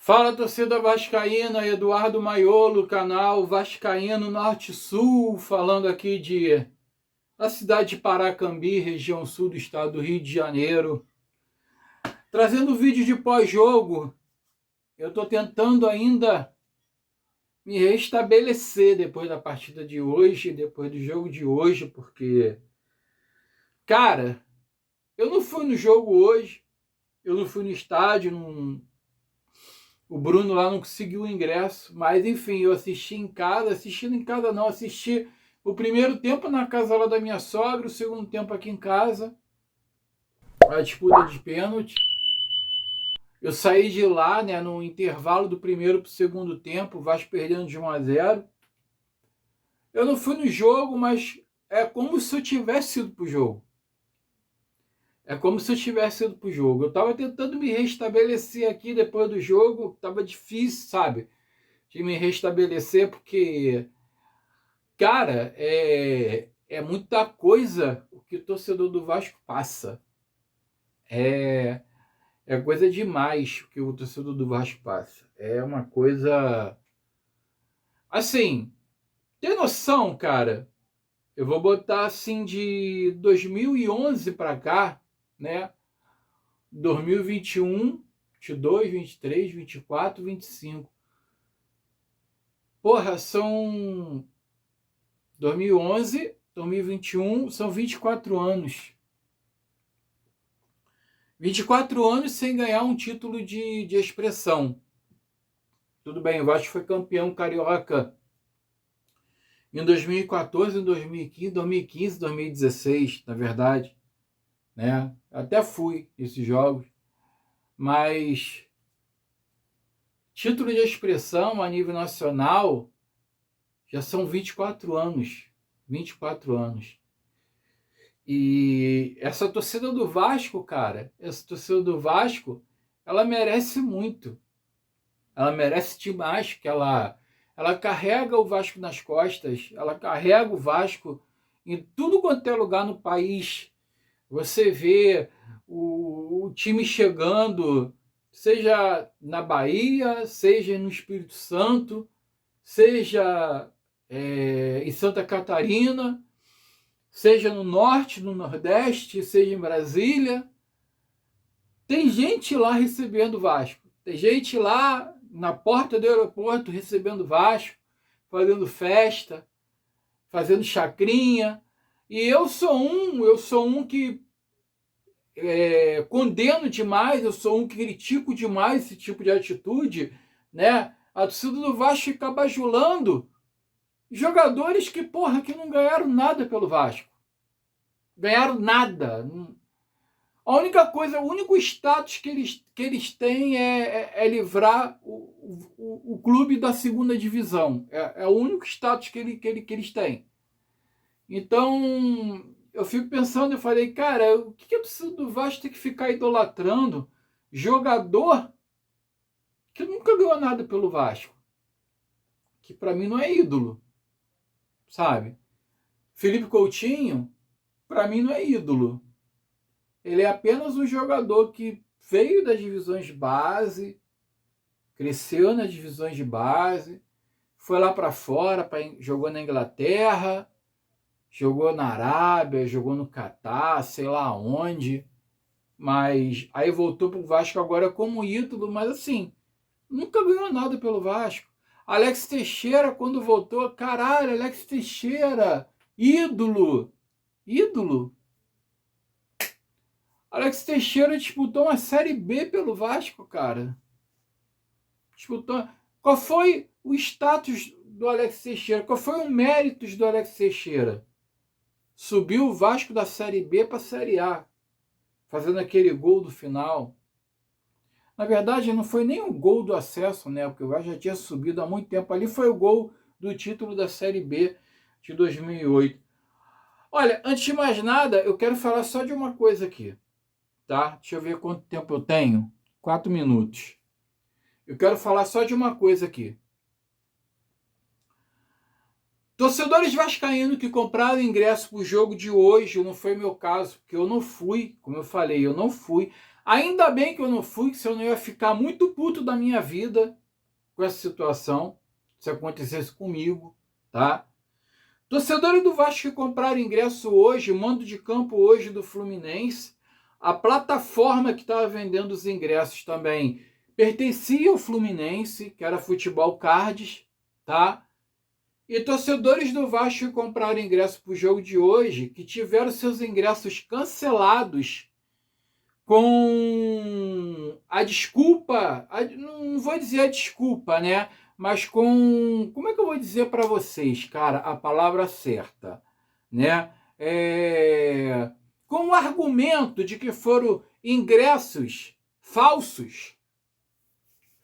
Fala, torcida vascaína, Eduardo Maiolo, canal Vascaíno Norte-Sul, falando aqui da cidade de Paracambi, região sul do estado do Rio de Janeiro. Trazendo vídeo de pós-jogo. Eu estou tentando ainda me restabelecer depois da partida de hoje, depois do jogo de hoje, porque, cara, eu não fui no jogo hoje, eu não fui no estádio, o Bruno lá não conseguiu o ingresso, mas enfim, eu assisti o primeiro tempo na casa lá da minha sogra, o segundo tempo aqui em casa, a disputa de pênalti. Eu saí de lá, né, no intervalo do primeiro para o segundo tempo, o Vasco perdendo de 1-0. Eu não fui no jogo, mas é como se eu tivesse ido pro jogo. Eu estava tentando me restabelecer aqui depois do jogo, estava difícil, sabe, de me restabelecer, porque, cara, é muita coisa o que o torcedor do Vasco passa. É coisa demais o que o torcedor do Vasco passa. É uma coisa... Assim, tem noção, cara? Eu vou botar assim de 2011 para cá, né? 2021, 22, 23, 24, 25. Porra, são 2011, 2021, são 24 anos. 24 anos sem ganhar um título de expressão. Tudo bem, o Vasco foi campeão carioca em 2014, em 2015, 2016, na verdade, né? Até fui esses jogos, mas título de expressão a nível nacional já são 24 anos. 24 anos. E essa torcida do Vasco, cara, ela merece muito. Ela merece demais, que ela carrega o Vasco nas costas, ela carrega o Vasco em tudo quanto é lugar no país. Você vê o time chegando, seja na Bahia, seja no Espírito Santo, seja em Santa Catarina, seja no Norte, no Nordeste, seja em Brasília. Tem gente lá recebendo o Vasco. Tem gente lá na porta do aeroporto recebendo o Vasco, fazendo festa, fazendo chacrinha. E eu sou um que condeno demais, eu sou um que critico demais esse tipo de atitude, né? A torcida do Vasco fica bajulando jogadores que, porra, que não ganharam nada pelo Vasco. Ganharam nada. A única coisa, o único status que eles têm é livrar o clube da segunda divisão. É o único status que eles têm. Então, eu fico pensando, eu falei, cara, o que a torcida do Vasco tem que ficar idolatrando jogador que nunca ganhou nada pelo Vasco? Que para mim não é ídolo, sabe? Felipe Coutinho, para mim não é ídolo. Ele é apenas um jogador que veio das divisões de base, cresceu nas divisões de base, foi lá para fora, jogou na Inglaterra, jogou na Arábia, jogou no Catar, sei lá onde, mas aí voltou pro Vasco agora como ídolo, mas assim, nunca ganhou nada pelo Vasco. Alex Teixeira, quando voltou, caralho, Alex Teixeira, ídolo. Alex Teixeira disputou uma Série B pelo Vasco, cara. Disputou. Qual foi o status do Alex Teixeira? Qual foi o mérito do Alex Teixeira? Subiu o Vasco da Série B para a Série A, fazendo aquele gol do final. Na verdade, não foi nem o gol do acesso, né? Porque o Vasco já tinha subido há muito tempo. Ali foi o gol do título da Série B de 2008. Olha, antes de mais nada, eu quero falar só de uma coisa aqui. Tá? Deixa eu ver quanto tempo eu tenho. 4 minutos. Eu quero falar só de uma coisa aqui. Torcedores vascaínos que compraram ingresso para o jogo de hoje, não foi meu caso, porque eu não fui, como eu falei, eu não fui. Ainda bem que eu não fui, que senão eu ia ficar muito puto da minha vida com essa situação, se acontecesse comigo, tá? Torcedores do Vasco que compraram ingresso hoje, mando de campo hoje do Fluminense, a plataforma que estava vendendo os ingressos também pertencia ao Fluminense, que era Futebol Cards, tá? E torcedores do Vasco que compraram ingresso para o jogo de hoje, que tiveram seus ingressos cancelados com a desculpa, não vou dizer a desculpa, né? Mas com, como é que eu vou dizer para vocês, cara, a palavra certa, né? Com o argumento de que foram ingressos falsos,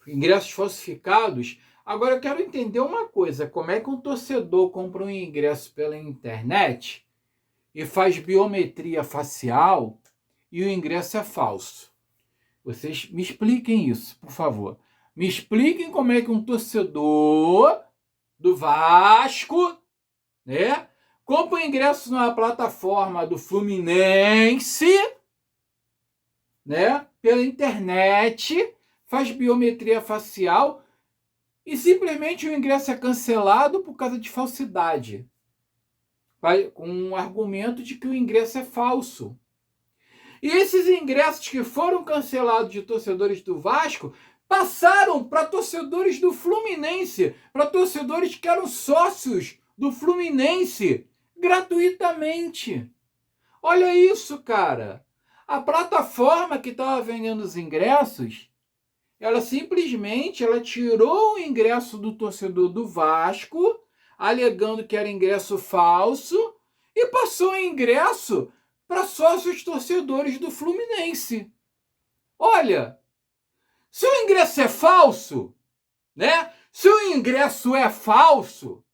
ingressos falsificados. Agora eu quero entender uma coisa, como é que um torcedor compra um ingresso pela internet e faz biometria facial e o ingresso é falso? Vocês me expliquem isso, por favor. Me expliquem como é que um torcedor do Vasco, né, compra um ingresso na plataforma do Fluminense, né, pela internet, faz biometria facial e simplesmente o ingresso é cancelado por causa de falsidade, com um argumento de que o ingresso é falso. E esses ingressos que foram cancelados de torcedores do Vasco passaram para torcedores do Fluminense, para torcedores que eram sócios do Fluminense, gratuitamente. Olha isso, cara. A plataforma que estava vendendo os ingressos, ela simplesmente tirou o ingresso do torcedor do Vasco, alegando que era ingresso falso, e passou o ingresso para sócios torcedores do Fluminense. Olha, se o ingresso é falso, né? Se o ingresso é falso,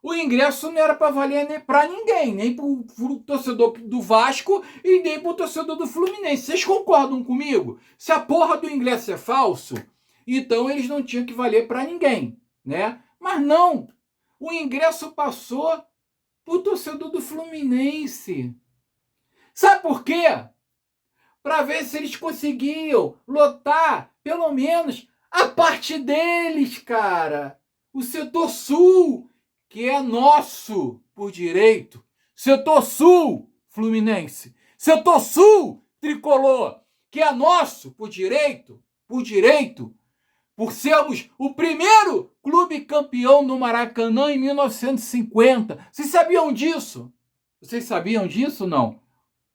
o ingresso não era para valer para ninguém, nem para o torcedor do Vasco e nem para o torcedor do Fluminense. Vocês concordam comigo? Se a porra do ingresso é falso, então eles não tinham que valer para ninguém, né? Mas não, o ingresso passou para o torcedor do Fluminense. Sabe por quê? Para ver se eles conseguiam lotar, pelo menos, a parte deles, cara. O setor sul, que é nosso por direito. Setor sul, Fluminense. Setor sul, tricolor, que é nosso por direito, por sermos o primeiro clube campeão do Maracanã em 1950. Vocês sabiam disso? Vocês sabiam disso, não?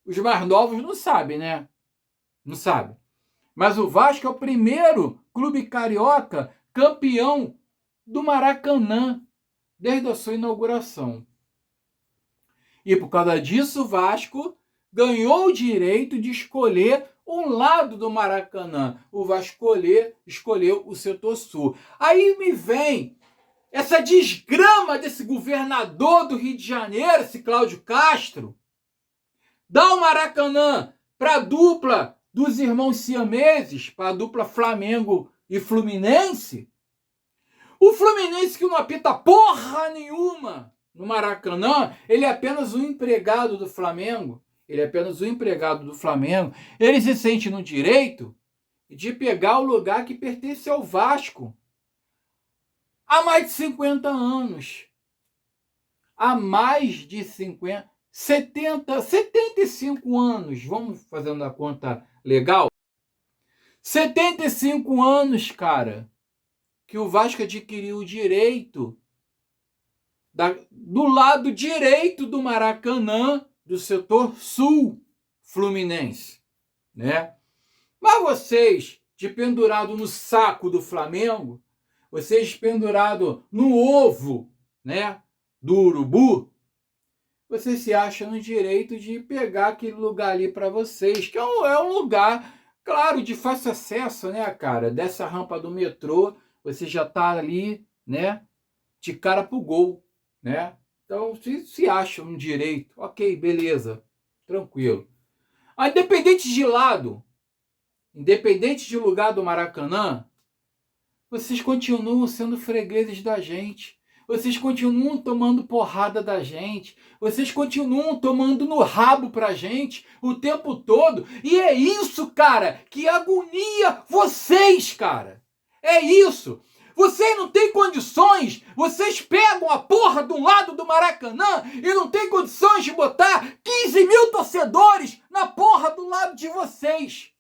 Os mais novos não sabem, né? Não sabem. Mas o Vasco é o primeiro clube carioca campeão do Maracanã desde a sua inauguração. E por causa disso, o Vasco ganhou o direito de escolher um lado do Maracanã. O Vasco escolheu o setor sul. Aí me vem essa desgrama desse governador do Rio de Janeiro, esse Cláudio Castro, dá o Maracanã para a dupla dos irmãos siameses, para a dupla Flamengo e Fluminense. O Fluminense, que não apita porra nenhuma no Maracanã, ele é apenas um empregado do Flamengo. Ele se sente no direito de pegar o lugar que pertence ao Vasco há mais de 50 anos. Há mais de 75 anos, vamos fazendo a conta legal? 75 anos, cara, que o Vasco adquiriu o direito do lado direito do Maracanã, do setor sul fluminense, né? Mas vocês, de pendurado no saco do Flamengo, vocês pendurado no ovo, né, do urubu, vocês se acham no direito de pegar aquele lugar ali para vocês, que é um lugar, claro, de fácil acesso, né, cara? Dessa rampa do metrô, você já tá ali, né, de cara pro gol, né? Então, se acham no direito, ok, beleza, tranquilo. Mas independente de lado, independente de lugar do Maracanã, vocês continuam sendo fregueses da gente. Vocês continuam tomando porrada da gente. Vocês continuam tomando no rabo pra gente o tempo todo. E é isso, cara, que agonia vocês, cara. É isso. Vocês não têm condições. Vocês pegam a porra de um lado do Maracanã e não têm condições de botar 15 mil torcedores na porra do lado de vocês.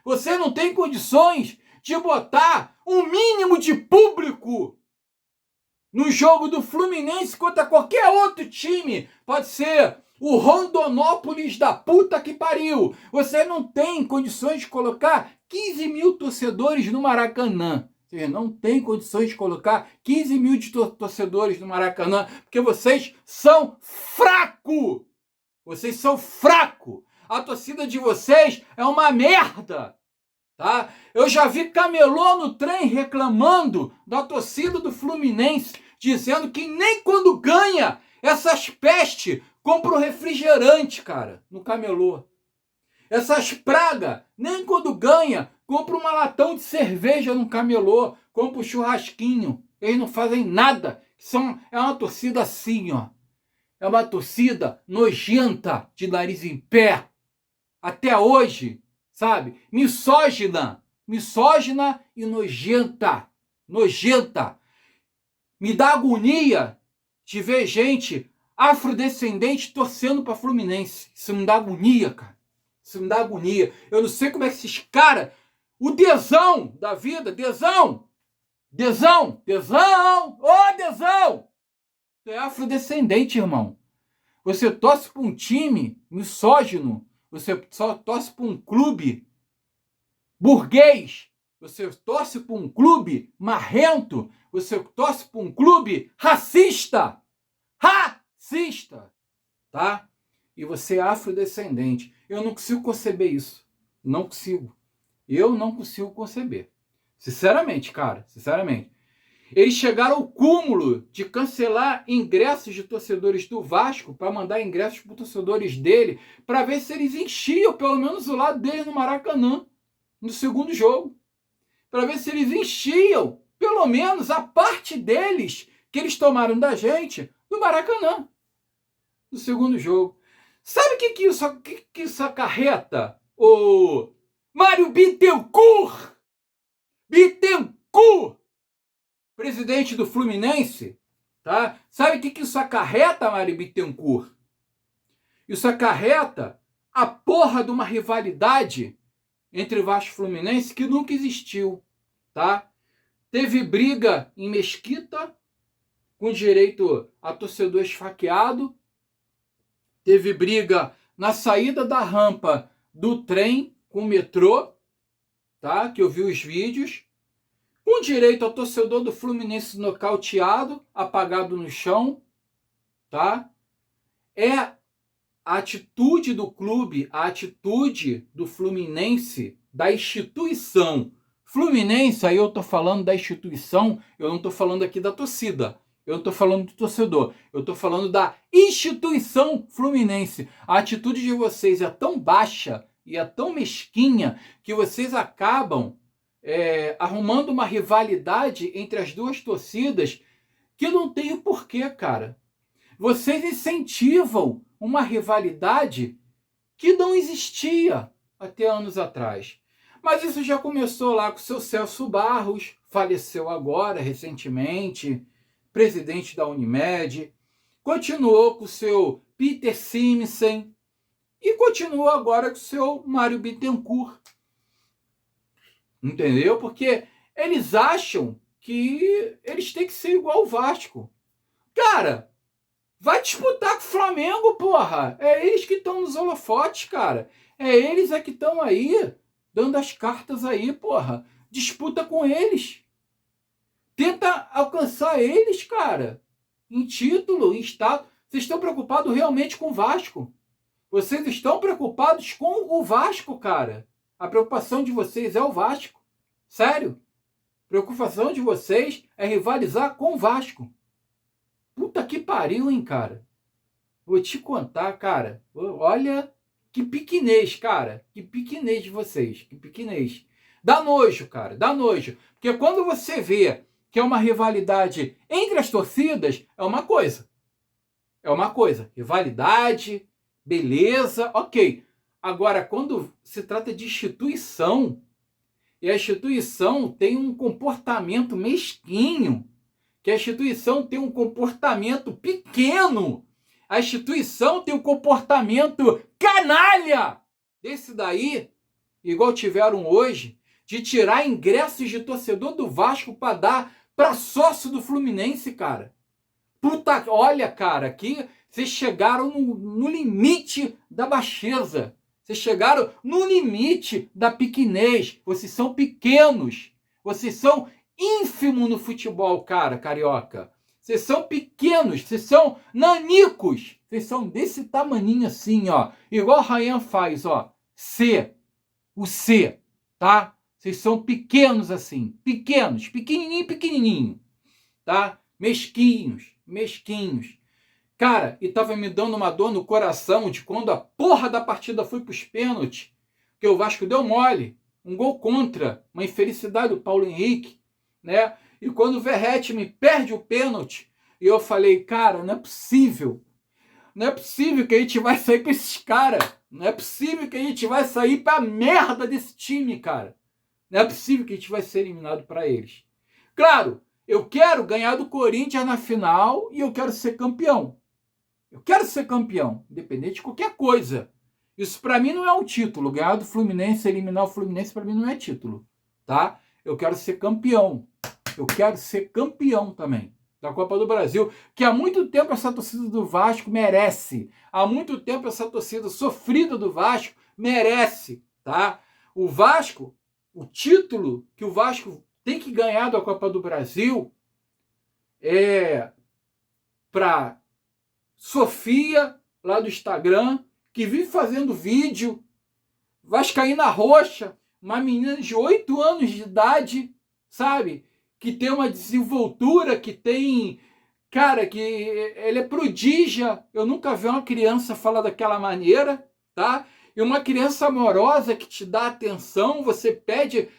Você não tem condições de botar um mínimo de público no jogo do Fluminense contra qualquer outro time. Pode ser o Rondonópolis da puta que pariu. Você não tem condições de colocar 15 mil torcedores no Maracanã. Você não tem condições de colocar 15 mil de torcedores no Maracanã, porque vocês são fracos. Vocês são fracos. A torcida de vocês é uma merda. Tá? Eu já vi camelô no trem reclamando da torcida do Fluminense, dizendo que nem quando ganha essas pestes compra o refrigerante, cara, no camelô. Essas pragas, nem quando ganha, compra uma latão de cerveja no camelô, compra um churrasquinho. Eles não fazem nada. É uma torcida assim, ó. É uma torcida nojenta, de nariz em pé. Até hoje, sabe? Misógina e nojenta. Nojenta. Me dá agonia de ver gente afrodescendente torcendo para Fluminense. Isso me dá agonia, cara. Isso me dá agonia. Eu não sei como é que esses caras... O Dezão da vida, Dezão! Dezão! Ô, Dezão! Tu é afrodescendente, irmão. Você torce para um time misógino. Você só torce para um clube burguês. Você torce para um clube marrento. Você torce para um clube racista. Racista! Tá? E você é afrodescendente. Eu não consigo conceber isso. Não consigo. Eu não consigo conceber. Sinceramente, cara. Sinceramente. Eles chegaram ao cúmulo de cancelar ingressos de torcedores do Vasco para mandar ingressos para os torcedores dele, para ver se eles enchiam pelo menos o lado deles no Maracanã, no segundo jogo. Para ver se eles enchiam pelo menos a parte deles que eles tomaram da gente no Maracanã, no segundo jogo. Sabe o que isso acarreta? O Mário Bittencourt! Bittencourt! Presidente do Fluminense, tá? Sabe o que isso acarreta, Mário Bittencourt? Isso acarreta a porra de uma rivalidade entre Vasco e Fluminense que nunca existiu, tá? Teve briga em Mesquita, com direito a torcedor esfaqueado. Teve briga na saída da rampa do trem com o metrô, tá? Que eu vi os vídeos. Com direito ao torcedor do Fluminense nocauteado, apagado no chão, tá? É a atitude do clube, a atitude do Fluminense, da instituição. Fluminense, aí eu tô falando da instituição, eu não tô falando aqui da torcida, eu não tô falando do torcedor, eu tô falando da instituição Fluminense. A atitude de vocês é tão baixa e é tão mesquinha que vocês acabam arrumando uma rivalidade entre as duas torcidas que não tem o porquê, cara. Vocês incentivam uma rivalidade que não existia até anos atrás. Mas isso já começou lá com o seu Celso Barros, faleceu agora, recentemente, presidente da Unimed, continuou com o seu Peter Simonsen e continua agora com o seu Mário Bittencourt. Entendeu? Porque eles acham que eles têm que ser igual ao Vasco. Cara, vai disputar com o Flamengo, porra. É eles que estão nos holofotes, cara. É eles que estão aí, dando as cartas aí, porra. Disputa com eles. Tenta alcançar eles, cara. Em título, em status. Vocês estão preocupados realmente com o Vasco. Vocês estão preocupados com o Vasco, cara. A preocupação de vocês é o Vasco. Sério. A preocupação de vocês é rivalizar com o Vasco. Puta que pariu, hein, cara. Vou te contar, cara. Olha que piquenês, cara. Que piquenês de vocês. Que piquenês. Dá nojo, cara. Dá nojo. Porque quando você vê que é uma rivalidade entre as torcidas, é uma coisa. É uma coisa. Rivalidade, beleza, ok. Agora, quando se trata de instituição, e a instituição tem um comportamento mesquinho, que a instituição tem um comportamento pequeno, a instituição tem um comportamento canalha, esse daí, igual tiveram hoje, de tirar ingressos de torcedor do Vasco para dar para sócio do Fluminense, cara. Puta, olha, cara, aqui vocês chegaram no limite da baixeza. Vocês chegaram no limite da pequenez. Vocês são pequenos. Vocês são ínfimos no futebol, cara, carioca. Vocês são pequenos. Vocês são nanicos. Vocês são desse tamaninho assim, ó. Igual o Ryan faz, ó. C. O C, tá? Vocês são pequenos assim. Pequenos. Pequenininho, pequenininho. Tá? Mesquinhos. Mesquinhos. Cara, e tava me dando uma dor no coração de quando a porra da partida foi pros pênaltis, que o Vasco deu mole, um gol contra, uma infelicidade do Paulo Henrique, né? E quando o Verratti me perde o pênalti, e eu falei, cara, não é possível que a gente vai sair pra esses caras, não é possível que a gente vai sair pra merda desse time, cara, não é possível que a gente vai ser eliminado pra eles. Claro, eu quero ganhar do Corinthians na final e eu quero ser campeão. Eu quero ser campeão, independente de qualquer coisa. Isso para mim não é um título. Ganhar do Fluminense, eliminar o Fluminense, para mim não é título, tá? Eu quero ser campeão. Eu quero ser campeão também da Copa do Brasil, que há muito tempo essa torcida do Vasco merece. Há muito tempo essa torcida sofrida do Vasco merece, tá? O Vasco, o título que o Vasco tem que ganhar da Copa do Brasil é para Sofia, lá do Instagram, que vive fazendo vídeo, vascaína roxa, uma menina de 8 anos de idade, sabe? Que tem uma desenvoltura, que tem... Cara, que ele é prodígia. Eu nunca vi uma criança falar daquela maneira, tá? E uma criança amorosa que te dá atenção, você pede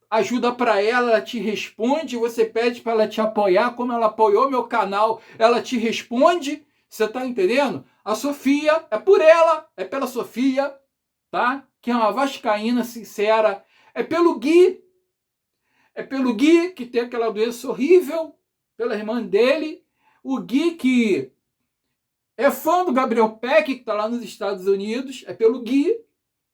ajuda para ela, ela te responde, você pede para ela te apoiar, como ela apoiou meu canal, ela te responde. Você tá entendendo? A Sofia, é por ela, é pela Sofia, tá? Que é uma vascaína sincera. É pelo Gui, que tem aquela doença horrível, pela irmã dele. O Gui, que é fã do Gabriel Peck, que tá lá nos Estados Unidos, é pelo Gui,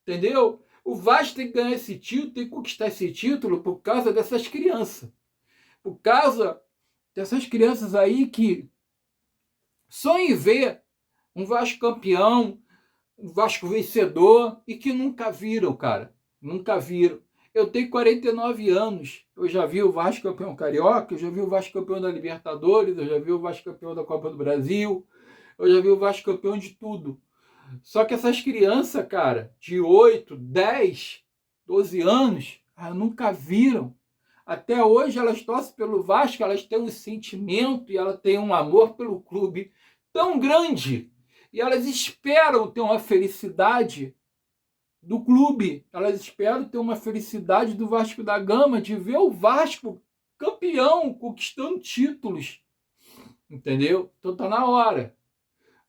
entendeu? O Vasco tem que ganhar esse título, tem que conquistar esse título por causa dessas crianças. Por causa dessas crianças aí que sonham em ver um Vasco campeão, um Vasco vencedor, e que nunca viram, cara. Nunca viram. Eu tenho 49 anos. Eu já vi o Vasco campeão carioca, eu já vi o Vasco campeão da Libertadores, eu já vi o Vasco campeão da Copa do Brasil, eu já vi o Vasco campeão de tudo. Só que essas crianças, cara, de 8, 10, 12 anos, nunca viram. Até hoje elas torcem pelo Vasco, elas têm um sentimento e elas têm um amor pelo clube tão grande. E elas esperam ter uma felicidade do clube. Elas esperam ter uma felicidade do Vasco da Gama, de ver o Vasco campeão, conquistando títulos. Entendeu? Então tá na hora.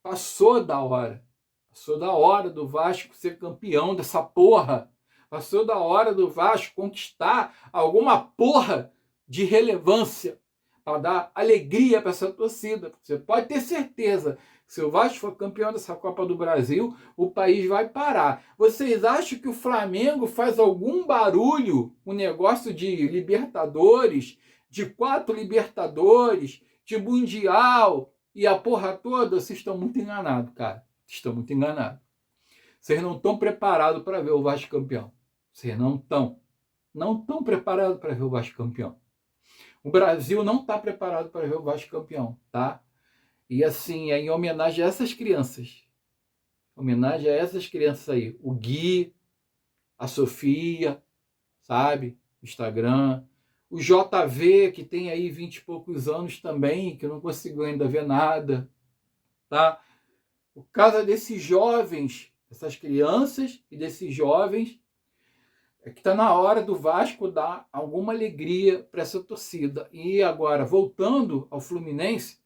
Passou da hora. Passou da hora do Vasco ser campeão dessa porra. Passou da hora do Vasco conquistar alguma porra de relevância para dar alegria para essa torcida. Você pode ter certeza que se o Vasco for campeão dessa Copa do Brasil, o país vai parar. Vocês acham que o Flamengo faz algum barulho, o negócio de Libertadores, de 4 Libertadores, de Mundial e a porra toda? Vocês estão muito enganados, cara. Estão muito enganados. Vocês não estão preparados para ver o Vasco campeão. Vocês não estão. Não estão preparados para ver o Vasco campeão. O Brasil não está preparado para ver o Vasco campeão, tá? E assim, é em homenagem a essas crianças. Homenagem a essas crianças aí. O Gui, a Sofia, sabe? Instagram. O JV, que tem aí 20 e poucos anos também, que não conseguiu ainda ver nada, tá? Por causa desses jovens, dessas crianças e desses jovens, É que está na hora do Vasco dar alguma alegria para essa torcida. E agora, voltando ao Fluminense,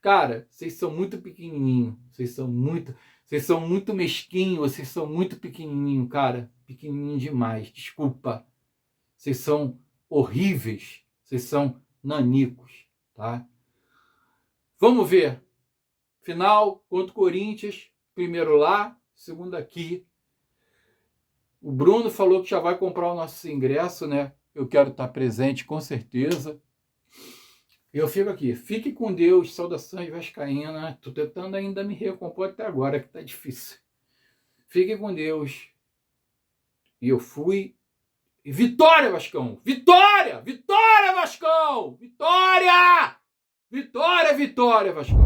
cara, vocês são muito pequenininhos, vocês são muito mesquinhos, vocês são muito pequenininho, cara, pequenininho demais, desculpa. Vocês são horríveis, vocês são nanicos, tá? Vamos ver. Final contra o Corinthians, primeiro lá, segundo aqui. O Bruno falou que já vai comprar o nosso ingresso, né? Eu quero estar presente, com certeza. Eu fico aqui. Fique com Deus. Saudações vascaína. Tô tentando ainda me recompor até agora, que tá difícil. Fique com Deus. E eu fui. E vitória, Vascão! Vitória! Vitória, Vascão! Vitória! Vitória, vitória, Vascão!